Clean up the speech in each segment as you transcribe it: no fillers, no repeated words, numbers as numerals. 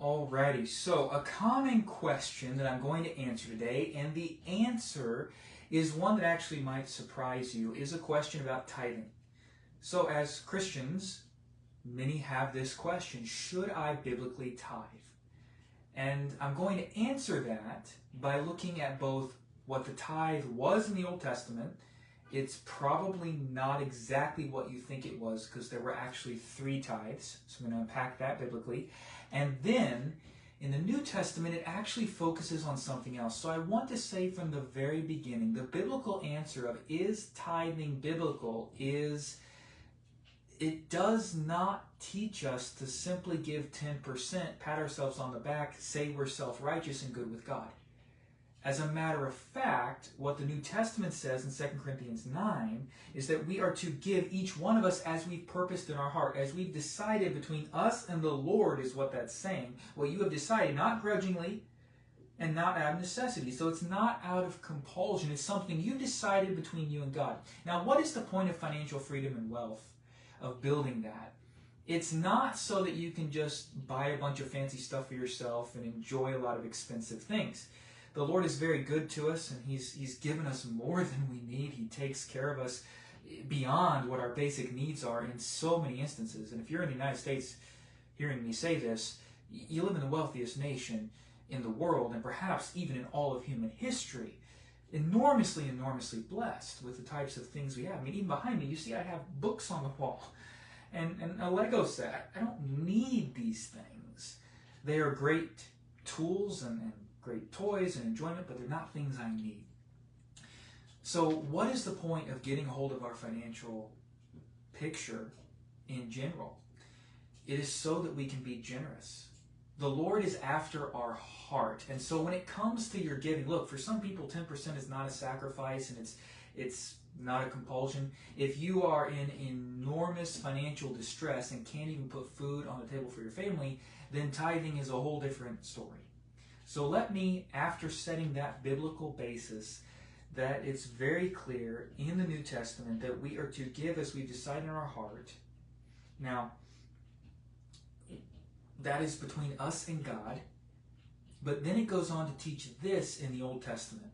Alrighty, so a common question that I'm going to answer today, and the answer is one that actually might surprise you, is a question about tithing. So as Christians, many have this question: should I biblically tithe? And I'm going to answer that by looking at both what the tithe was in the Old Testament. It's probably not exactly what you think it was, because there were actually 3 tithes. So I'm going to unpack that biblically. And then in the New Testament, it actually focuses on something else. So I want to say from the very beginning, the biblical answer of is tithing biblical is it does not teach us to simply give 10%, pat ourselves on the back, say we're self-righteous and good with God. As a matter of fact, what the New Testament says in 2 Corinthians 9 is that we are to give each one of us as we've purposed in our heart, as we've decided between us and the Lord is what that's saying. What you have decided, not grudgingly and not out of necessity. So it's not out of compulsion. It's something you decided between you and God. Now, what is the point of financial freedom and wealth, of building that? It's not so that you can just buy a bunch of fancy stuff for yourself and enjoy a lot of expensive things. The Lord is very good to us, and He's given us more than we need. He takes care of us beyond what our basic needs are in so many instances. And if you're in the United States hearing me say this, you live in the wealthiest nation in the world, and perhaps even in all of human history. Enormously, enormously blessed with the types of things we have. I mean, even behind me, you see I have books on the wall and a Lego set. I don't need these things. They are great tools and great toys and enjoyment, but they're not things I need. So what is the point of getting hold of our financial picture in general? It is so that we can be generous. The Lord is after our heart. And so when it comes to your giving, look, for some people 10% is not a sacrifice and it's not a compulsion. If you are in enormous financial distress and can't even put food on the table for your family, then tithing is a whole different story. So let me, after setting that biblical basis, that it's very clear in the New Testament that we are to give as we decide in our heart. Now, that is between us and God. But then it goes on to teach this in the Old Testament.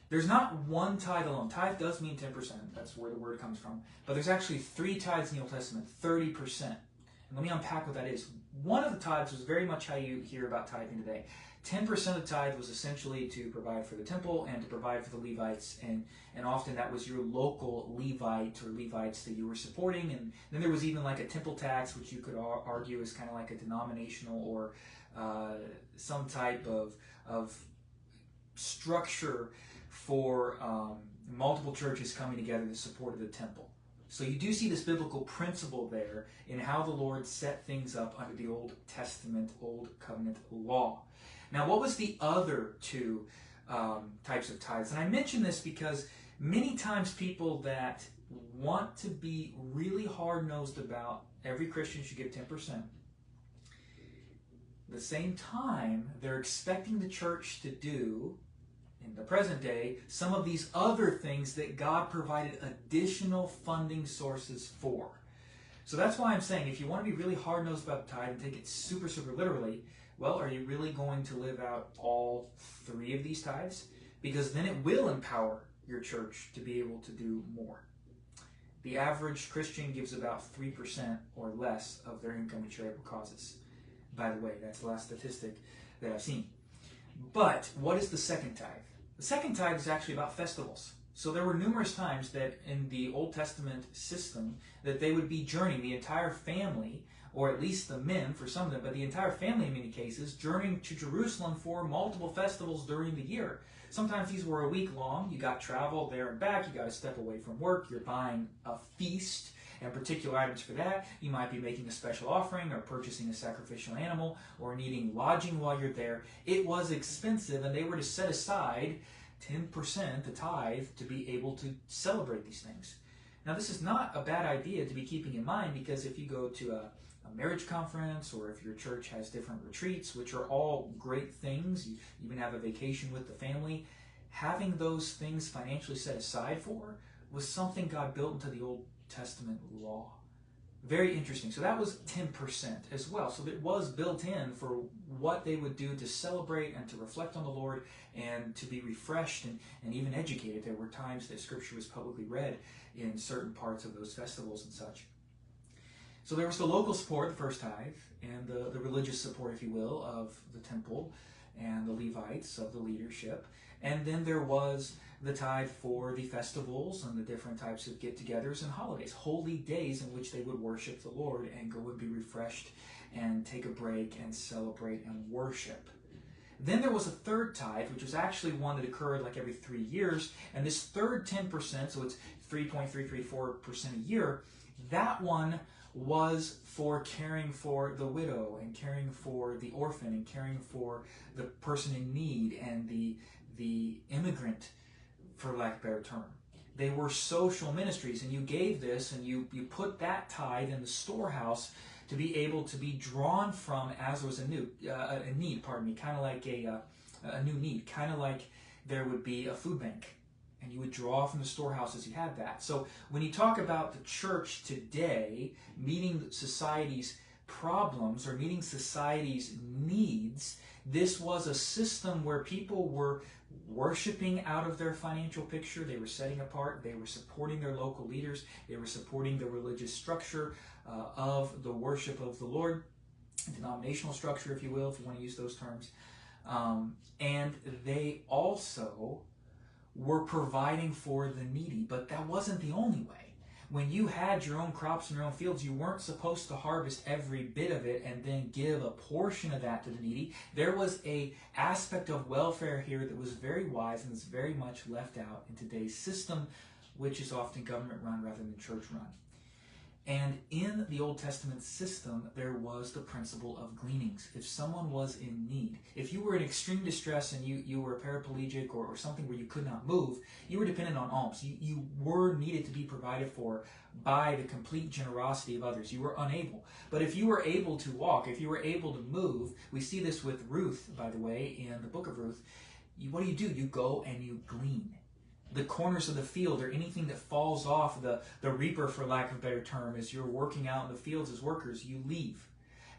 There's not one tithe alone. Tithe does mean 10%. That's where the word comes from. But there's actually 3 tithes in the Old Testament, 30%. And let me unpack what that is. One of the tithes was very much how you hear about tithing today. 10% of the tithe was essentially to provide for the temple and to provide for the Levites, and often that was your local Levite or Levites that you were supporting. And then there was even like a temple tax, which you could argue is kind of like a denominational or some type of structure for multiple churches coming together to support the temple. So you do see this biblical principle there in how the Lord set things up under the Old Testament, Old Covenant law. Now, what was the other 2 types of tithes? And I mention this because many times people that want to be really hard-nosed about every Christian should give 10%. At the same time, they're expecting the church to do, in the present day, some of these other things that God provided additional funding sources for. So that's why I'm saying, if you want to be really hard-nosed about the tithe and take it super, super literally, well, are you really going to live out all 3 of these tithes? Because then it will empower your church to be able to do more. The average Christian gives about 3% or less of their income to charitable causes. By the way, that's the last statistic that I've seen. But what is the second tithe? The second tithe is actually about festivals. So there were numerous times that in the Old Testament system that they would be journeying, the entire family, or at least the men for some of them, but the entire family in many cases, journeying to Jerusalem for multiple festivals during the year. Sometimes these were a week long. You got travel there and back. You got to step away from work. You're buying a feast and particular items for that. You might be making a special offering or purchasing a sacrificial animal or needing lodging while you're there. It was expensive, and they were to set aside 10%, the tithe, to be able to celebrate these things. Now, this is not a bad idea to be keeping in mind, because if you go to a marriage conference, or if your church has different retreats, which are all great things, you even have a vacation with the family, having those things financially set aside for was something God built into the Old Testament law. Very interesting. So that was 10% as well. So it was built in for what they would do to celebrate and to reflect on the Lord and to be refreshed and even educated. There were times that Scripture was publicly read in certain parts of those festivals and such. So there was the local support, the first tithe, and the religious support, if you will, of the temple and the Levites, of the leadership. And then there was the tithe for the festivals and the different types of get-togethers and holidays, holy days in which they would worship the Lord and go and be refreshed and take a break and celebrate and worship. Then there was a third tithe, which was actually one that occurred like every 3 years. And this third 10%, so it's 3.334% a year, that one was for caring for the widow and caring for the orphan and caring for the person in need and the immigrant, for lack of a better term. They were social ministries, and you gave this and you put that tithe in the storehouse to be able to be drawn from as there was a need, kind of like a new need, kind of like there would be a food bank. And you would draw from the storehouse as you had that. So when you talk about the church today meeting society's problems or meeting society's needs, this was a system where people were worshiping out of their financial picture. They were setting apart. They were supporting their local leaders. They were supporting the religious structure of the worship of the Lord, denominational structure, if you will, if you want to use those terms. And they also were providing for the needy, but that wasn't the only way. When you had your own crops and your own fields, you weren't supposed to harvest every bit of it and then give a portion of that to the needy. There was an aspect of welfare here that was very wise and is very much left out in today's system, which is often government run rather than church run. And in the Old Testament system, there was the principle of gleanings. If someone was in need, if you were in extreme distress and you were paraplegic or something where you could not move, you were dependent on alms. You were needed to be provided for by the complete generosity of others. You were unable. But if you were able to walk, if you were able to move, we see this with Ruth, by the way, in the book of Ruth. What do? You go and you glean. The corners of the field or anything that falls off the reaper, for lack of a better term, as you're working out in the fields as workers, you leave.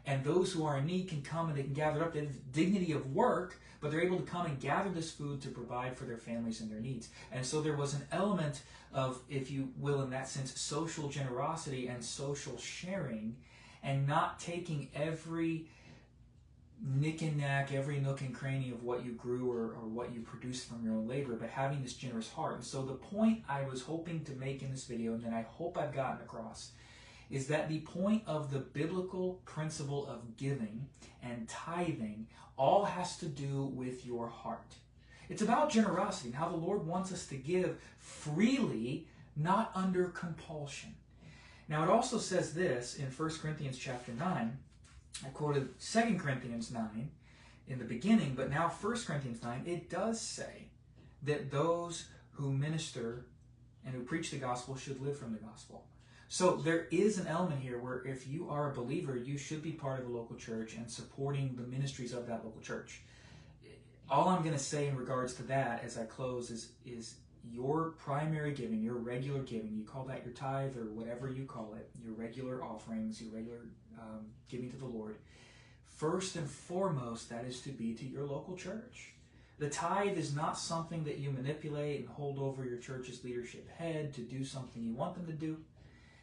And those who are in need can come and they can gather up. They have the dignity of work, but they're able to come and gather this food to provide for their families and their needs. And so there was an element of, if you will, in that sense, social generosity and social sharing, and not taking every nick and knack, every nook and cranny of what you grew or what you produced from your own labor, but having this generous heart. And so the point I was hoping to make in this video, and that I hope I've gotten across, is that the point of the biblical principle of giving and tithing all has to do with your heart. It's about generosity and how the Lord wants us to give freely, not under compulsion. Now it also says this in 1 Corinthians chapter 9. I quoted 2 Corinthians 9 in the beginning, but now 1 Corinthians 9, it does say that those who minister and who preach the gospel should live from the gospel. So there is an element here where if you are a believer, you should be part of a local church and supporting the ministries of that local church. All I'm going to say in regards to that as I close is your primary giving, your regular giving, you call that your tithe or whatever you call it, your regular offerings, your regular giving to the Lord, first and foremost, that is to be to your local church. The tithe is not something that you manipulate and hold over your church's leadership head to do something you want them to do.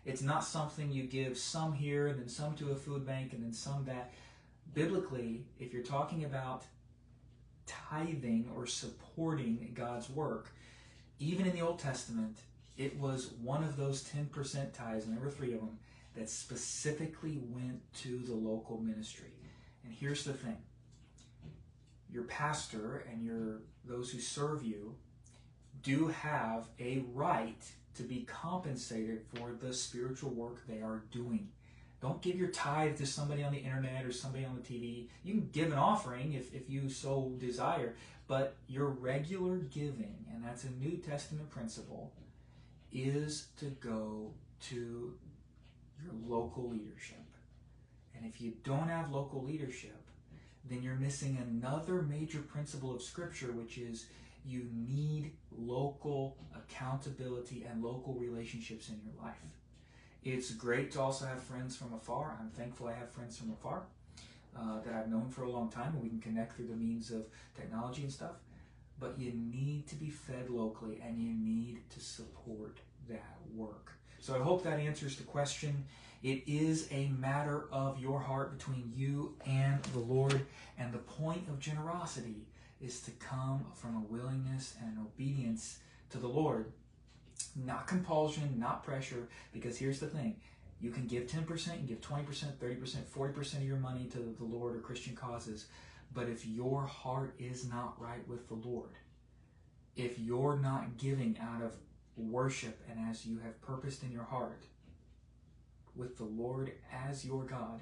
It's not something you give some here and then some to a food bank and then some that. Biblically, if you're talking about tithing or supporting God's work, even in the Old Testament, it was one of those 10% tithes, and there were 3 of them, that specifically went to the local ministry. And here's the thing. Your pastor and those who serve you do have a right to be compensated for the spiritual work they are doing. Don't give your tithe to somebody on the internet or somebody on the TV. You can give an offering if you so desire, but your regular giving, and that's a New Testament principle, is to go to your local leadership. And if you don't have local leadership, then you're missing another major principle of Scripture, which is you need local accountability and local relationships in your life. It's great to also have friends from afar. I'm thankful I have friends from afar that I've known for a long time, and we can connect through the means of technology and stuff. But you need to be fed locally, and you need to support that work. So I hope that answers the question. It is a matter of your heart between you and the Lord, and the point of generosity is to come from a willingness and an obedience to the Lord. Not compulsion, not pressure, because here's the thing. You can give 10%, you can give 20%, 30%, 40% of your money to the Lord or Christian causes, but if your heart is not right with the Lord, if you're not giving out of worship and as you have purposed in your heart with the Lord as your God,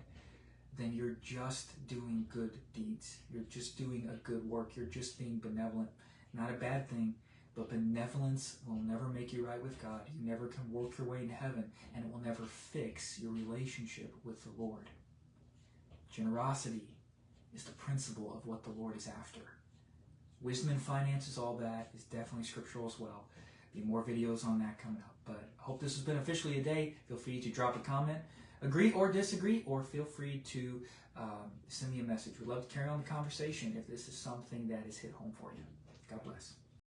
then you're just doing good deeds. You're just doing a good work. You're just being benevolent. Not a bad thing, but benevolence will never make you right with God. You never can work your way into heaven, and it will never fix your relationship with the Lord. Generosity is the principle of what the Lord is after. Wisdom and finances, all that is definitely scriptural as well. Be more videos on that coming up. But I hope this has been officially a day. Feel free to drop a comment, agree or disagree, or feel free to send me a message. We'd love to carry on the conversation if this is something that is hit home for you. God bless.